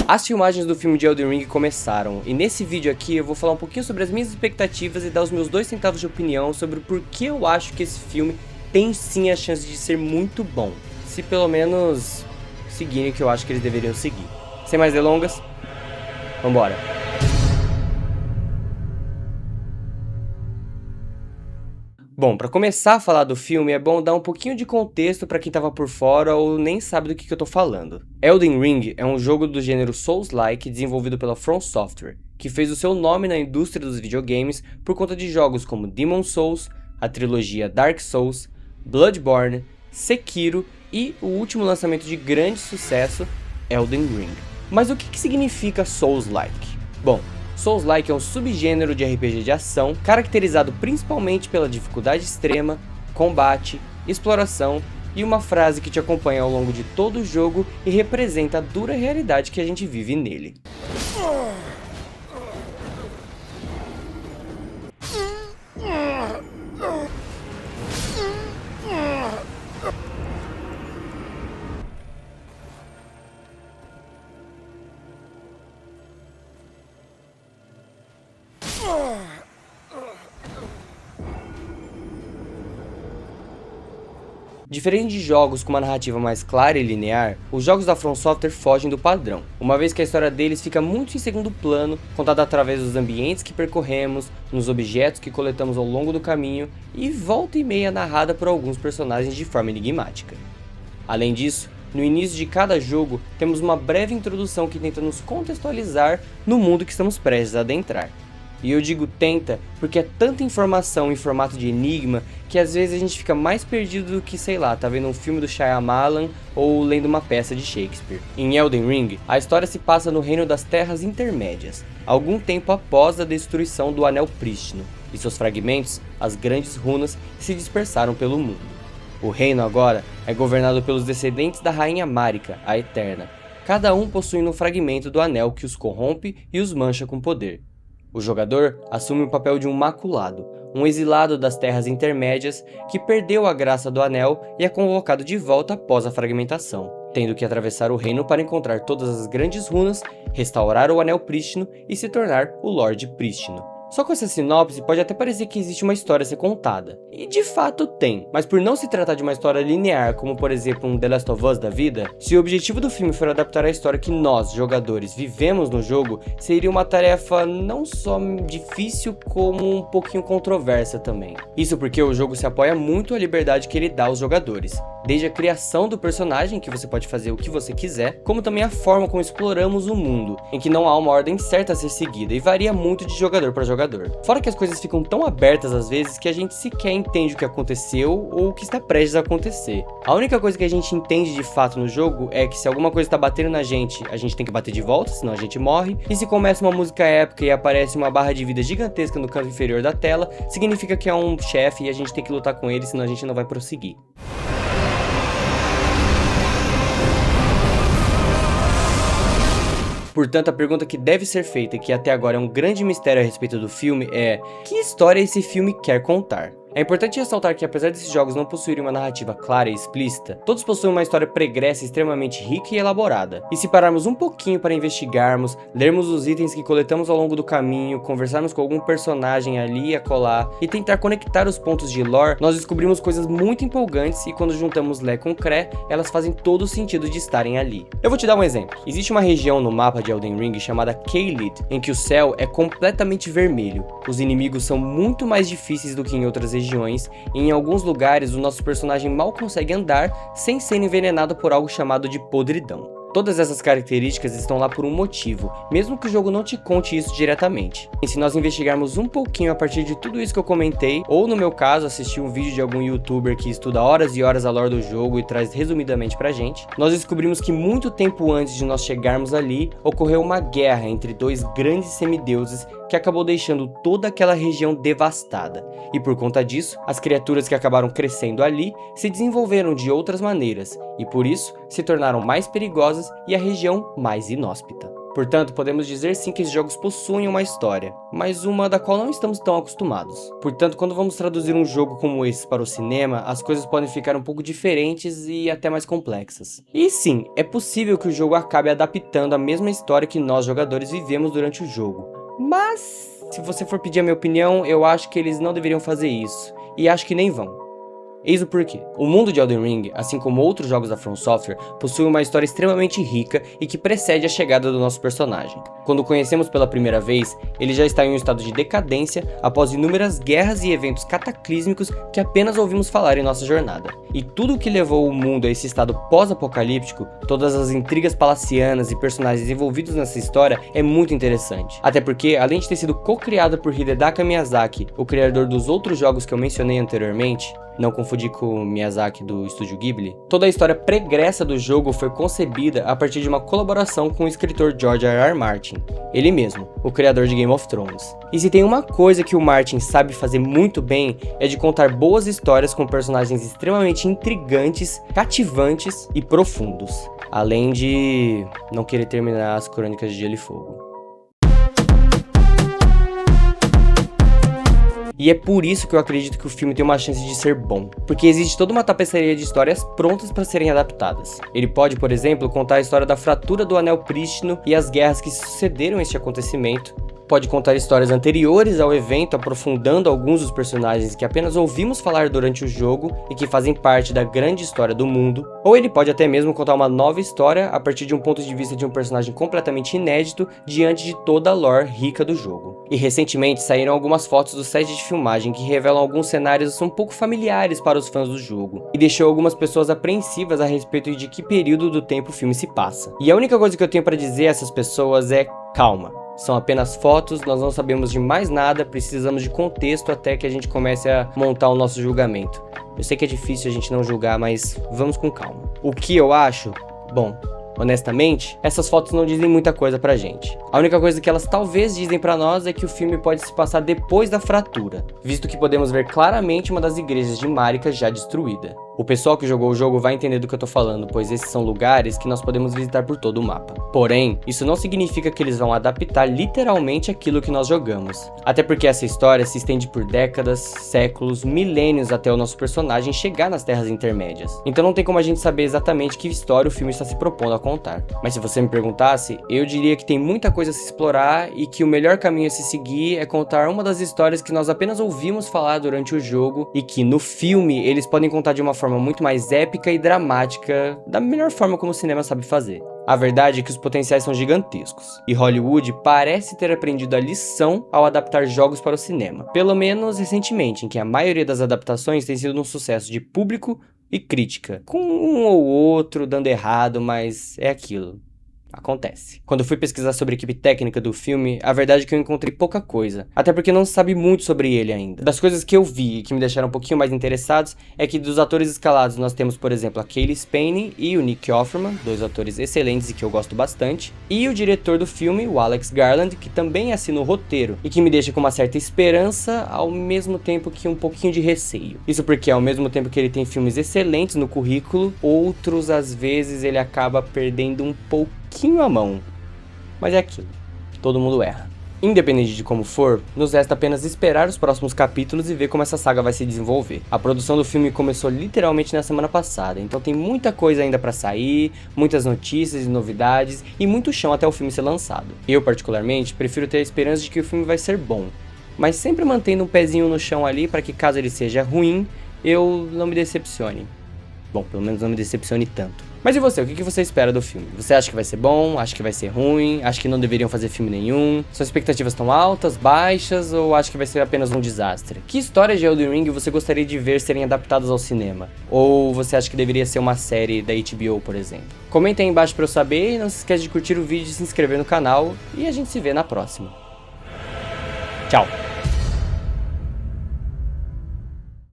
As filmagens do filme de Elden Ring começaram, e nesse vídeo aqui eu vou falar um pouquinho sobre as minhas expectativas e dar os meus 2 centavos de opinião sobre o porquê eu acho que esse filme tem sim a chance de ser muito bom, se pelo menos seguirem o que eu acho que eles deveriam seguir. Sem mais delongas, vambora! Bom, pra começar a falar do filme, é bom dar um pouquinho de contexto pra quem tava por fora ou nem sabe do que eu tô falando. Elden Ring é um jogo do gênero Souls-like desenvolvido pela From Software, que fez o seu nome na indústria dos videogames por conta de jogos como Demon's Souls, a trilogia Dark Souls, Bloodborne, Sekiro e o último lançamento de grande sucesso, Elden Ring. Mas o que significa Souls-like? Bom, Souls-like é um subgênero de RPG de ação, caracterizado principalmente pela dificuldade extrema, combate, exploração e uma frase que te acompanha ao longo de todo o jogo e representa a dura realidade que a gente vive nele. Diferente de jogos com uma narrativa mais clara e linear, os jogos da From Software fogem do padrão, uma vez que a história deles fica muito em segundo plano, contada através dos ambientes que percorremos, nos objetos que coletamos ao longo do caminho e volta e meia narrada por alguns personagens de forma enigmática. Além disso, no início de cada jogo, temos uma breve introdução que tenta nos contextualizar no mundo que estamos prestes a adentrar. E eu digo tenta porque é tanta informação em formato de enigma que às vezes a gente fica mais perdido do que, sei lá, tá vendo um filme do Shyamalan ou lendo uma peça de Shakespeare. Em Elden Ring, a história se passa no reino das Terras Intermédias, algum tempo após a destruição do Anel Prístino, e seus fragmentos, as grandes runas, se dispersaram pelo mundo. O reino agora é governado pelos descendentes da Rainha Marika, a Eterna, cada um possuindo um fragmento do anel que os corrompe e os mancha com poder. O jogador assume o papel de um maculado, um exilado das Terras Intermédias que perdeu a graça do anel e é convocado de volta após a fragmentação, tendo que atravessar o reino para encontrar todas as grandes runas, restaurar o Anel Prístino e se tornar o Lorde Prístino. Só com essa sinopse pode até parecer que existe uma história a ser contada, e de fato tem, mas por não se tratar de uma história linear como por exemplo um The Last of Us da vida, se o objetivo do filme for adaptar a história que nós, jogadores, vivemos no jogo, seria uma tarefa não só difícil como um pouquinho controversa também. Isso porque o jogo se apoia muito à liberdade que ele dá aos jogadores, desde a criação do personagem, que você pode fazer o que você quiser, como também a forma como exploramos o mundo, em que não há uma ordem certa a ser seguida e varia muito de jogador para jogador. Fora que as coisas ficam tão abertas às vezes que a gente sequer entende o que aconteceu ou o que está prestes a acontecer. A única coisa que a gente entende de fato no jogo é que se alguma coisa está batendo na gente, a gente tem que bater de volta, senão a gente morre, e se começa uma música épica e aparece uma barra de vida gigantesca no canto inferior da tela, significa que é um chefe e a gente tem que lutar com ele, senão a gente não vai prosseguir. Portanto, a pergunta que deve ser feita e que até agora é um grande mistério a respeito do filme é: que história esse filme quer contar? É importante ressaltar que apesar desses jogos não possuírem uma narrativa clara e explícita, todos possuem uma história pregressa extremamente rica e elaborada. E se pararmos um pouquinho para investigarmos, lermos os itens que coletamos ao longo do caminho, conversarmos com algum personagem ali e acolá e tentar conectar os pontos de lore, nós descobrimos coisas muito empolgantes e quando juntamos Lé com Cré, elas fazem todo o sentido de estarem ali. Eu vou te dar um exemplo. Existe uma região no mapa de Elden Ring chamada Caelid, em que o céu é completamente vermelho. Os inimigos são muito mais difíceis do que em outras regiões, e em alguns lugares o nosso personagem mal consegue andar sem ser envenenado por algo chamado de podridão. Todas essas características estão lá por um motivo, mesmo que o jogo não te conte isso diretamente. E se nós investigarmos um pouquinho a partir de tudo isso que eu comentei, ou no meu caso, assistir um vídeo de algum youtuber que estuda horas e horas a lore do jogo e traz resumidamente pra gente, nós descobrimos que muito tempo antes de nós chegarmos ali, ocorreu uma guerra entre dois grandes semideuses que acabou deixando toda aquela região devastada. E por conta disso, as criaturas que acabaram crescendo ali se desenvolveram de outras maneiras, e por isso se tornaram mais perigosas e a região mais inóspita. Portanto, podemos dizer sim que esses jogos possuem uma história, mas uma da qual não estamos tão acostumados. Portanto, quando vamos traduzir um jogo como esse para o cinema, as coisas podem ficar um pouco diferentes e até mais complexas. E sim, é possível que o jogo acabe adaptando a mesma história que nós jogadores vivemos durante o jogo. Mas, se você for pedir a minha opinião, eu acho que eles não deveriam fazer isso, e acho que nem vão. Eis o porquê. O mundo de Elden Ring, assim como outros jogos da From Software, possui uma história extremamente rica e que precede a chegada do nosso personagem. Quando o conhecemos pela primeira vez, ele já está em um estado de decadência após inúmeras guerras e eventos cataclísmicos que apenas ouvimos falar em nossa jornada. E tudo o que levou o mundo a esse estado pós-apocalíptico, todas as intrigas palacianas e personagens envolvidos nessa história é muito interessante. Até porque, além de ter sido co-criado por Hidetaka Miyazaki, o criador dos outros jogos que eu mencionei anteriormente, não confundir com o Miyazaki do Estúdio Ghibli, toda a história pregressa do jogo foi concebida a partir de uma colaboração com o escritor George R. R. Martin, ele mesmo, o criador de Game of Thrones. E se tem uma coisa que o Martin sabe fazer muito bem, é de contar boas histórias com personagens extremamente intrigantes, cativantes e profundos, além de não querer terminar as Crônicas de Gelo e Fogo. E é por isso que eu acredito que o filme tem uma chance de ser bom, porque existe toda uma tapeçaria de histórias prontas para serem adaptadas. Ele pode, por exemplo, contar a história da fratura do Anel Prístino e as guerras que sucederam este acontecimento. Pode contar histórias anteriores ao evento, aprofundando alguns dos personagens que apenas ouvimos falar durante o jogo e que fazem parte da grande história do mundo. Ou ele pode até mesmo contar uma nova história a partir de um ponto de vista de um personagem completamente inédito diante de toda a lore rica do jogo. E recentemente saíram algumas fotos do set de filmagem que revelam alguns cenários um pouco familiares para os fãs do jogo, e deixou algumas pessoas apreensivas a respeito de que período do tempo o filme se passa. E a única coisa que eu tenho para dizer a essas pessoas é calma. São apenas fotos, nós não sabemos de mais nada, precisamos de contexto até que a gente comece a montar o nosso julgamento. Eu sei que é difícil a gente não julgar, mas vamos com calma. O que eu acho? Bom, honestamente, essas fotos não dizem muita coisa pra gente. A única coisa que elas talvez dizem pra nós é que o filme pode se passar depois da fratura, visto que podemos ver claramente uma das igrejas de Marika já destruída. O pessoal que jogou o jogo vai entender do que eu tô falando, pois esses são lugares que nós podemos visitar por todo o mapa. Porém, isso não significa que eles vão adaptar literalmente aquilo que nós jogamos. Até porque essa história se estende por décadas, séculos, milênios até o nosso personagem chegar nas Terras Intermédias. Então não tem como a gente saber exatamente que história o filme está se propondo a contar. Mas se você me perguntasse, eu diria que tem muita coisa a se explorar e que o melhor caminho a se seguir é contar uma das histórias que nós apenas ouvimos falar durante o jogo e que no filme eles podem contar de uma forma muito mais épica e dramática, da melhor forma como o cinema sabe fazer. A verdade é que os potenciais são gigantescos, e Hollywood parece ter aprendido a lição ao adaptar jogos para o cinema, pelo menos recentemente, em que a maioria das adaptações tem sido um sucesso de público e crítica, com um ou outro dando errado, mas é aquilo. Acontece. Quando eu fui pesquisar sobre a equipe técnica do filme, a verdade é que eu encontrei pouca coisa, até porque não se sabe muito sobre ele ainda. Das coisas que eu vi e que me deixaram um pouquinho mais interessados é que dos atores escalados nós temos, por exemplo, a Cailee Spaeny e o Nick Offerman, dois atores excelentes e que eu gosto bastante, e o diretor do filme, o Alex Garland, que também assina o roteiro e que me deixa com uma certa esperança ao mesmo tempo que um pouquinho de receio. Isso porque ao mesmo tempo que ele tem filmes excelentes no currículo, outros às vezes ele acaba perdendo um pouquinho a mão, mas é aquilo, todo mundo erra. Independente de como for, nos resta apenas esperar os próximos capítulos e ver como essa saga vai se desenvolver. A produção do filme começou literalmente na semana passada, então tem muita coisa ainda pra sair, muitas notícias e novidades e muito chão até o filme ser lançado. Eu particularmente prefiro ter a esperança de que o filme vai ser bom, mas sempre mantendo um pezinho no chão ali para que caso ele seja ruim, eu não me decepcione. Bom, pelo menos não me decepcione tanto. Mas e você, o que você espera do filme? Você acha que vai ser bom? Acha que vai ser ruim? Acha que não deveriam fazer filme nenhum? Suas expectativas estão altas, baixas? Ou acha que vai ser apenas um desastre? Que histórias de Elden Ring você gostaria de ver serem adaptadas ao cinema? Ou você acha que deveria ser uma série da HBO, por exemplo? Comenta aí embaixo pra eu saber e não se esquece de curtir o vídeo e se inscrever no canal. E a gente se vê na próxima. Tchau!